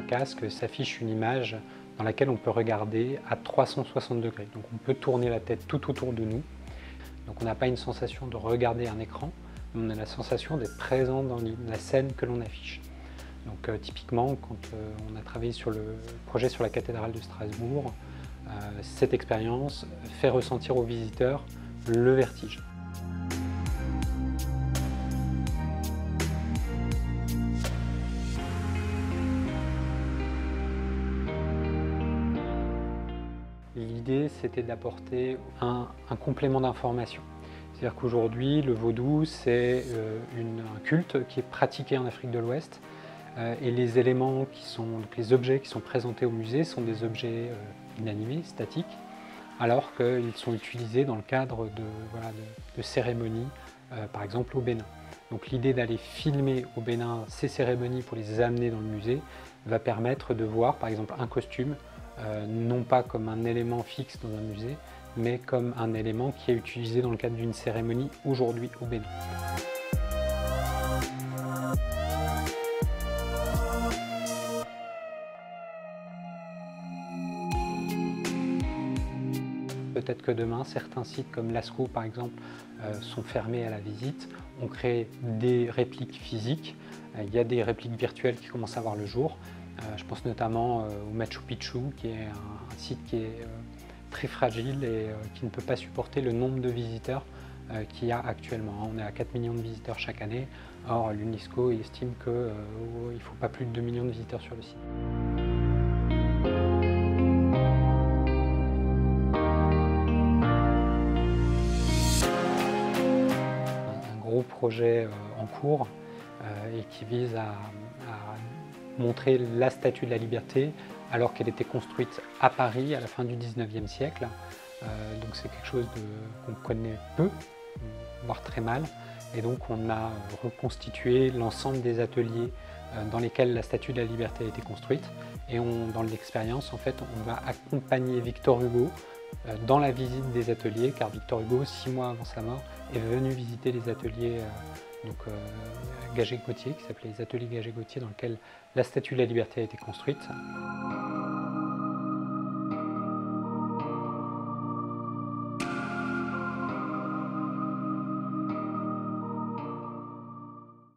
casque s'affiche une image dans laquelle on peut regarder à 360 degrés. Donc on peut tourner la tête tout autour de nous. Donc on n'a pas une sensation de regarder un écran, mais on a la sensation d'être présent dans la scène que l'on affiche. Donc typiquement, quand on a travaillé sur le projet sur la cathédrale de Strasbourg, cette expérience fait ressentir aux visiteurs le vertige. L'idée, c'était d'apporter un complément d'information. C'est-à-dire qu'aujourd'hui, le vaudou, c'est un culte qui est pratiqué en Afrique de l'Ouest. Et les éléments donc les objets qui sont présentés au musée sont des objets inanimés, statiques, alors qu'ils sont utilisés dans le cadre de cérémonies, par exemple au Bénin. Donc l'idée d'aller filmer au Bénin ces cérémonies pour les amener dans le musée va permettre de voir par exemple un costume, non pas comme un élément fixe dans un musée, mais comme un élément qui est utilisé dans le cadre d'une cérémonie aujourd'hui au Bénin. Peut-être que demain, certains sites comme Lascaux par exemple sont fermés à la visite. On crée des répliques physiques. Il y a des répliques virtuelles qui commencent à voir le jour. Je pense notamment au Machu Picchu, qui est un site qui est très fragile et qui ne peut pas supporter le nombre de visiteurs qu'il y a actuellement. On est à 4 millions de visiteurs chaque année. Or, l'UNESCO estime qu'il ne faut pas plus de 2 millions de visiteurs sur le site. Projet en cours et qui vise à montrer la Statue de la Liberté alors qu'elle était construite à Paris à la fin du 19e siècle. Donc c'est quelque chose qu'on connaît peu, voire très mal. Et donc on a reconstitué l'ensemble des ateliers dans lesquels la Statue de la Liberté a été construite. Et dans l'expérience, en fait, on va accompagner Victor Hugo dans la visite des ateliers, car Victor Hugo, 6 mois avant sa mort, est venu visiter les ateliers Gagé-Gauthier, qui s'appelait les ateliers Gagé-Gauthier, dans lesquels la Statue de la Liberté a été construite.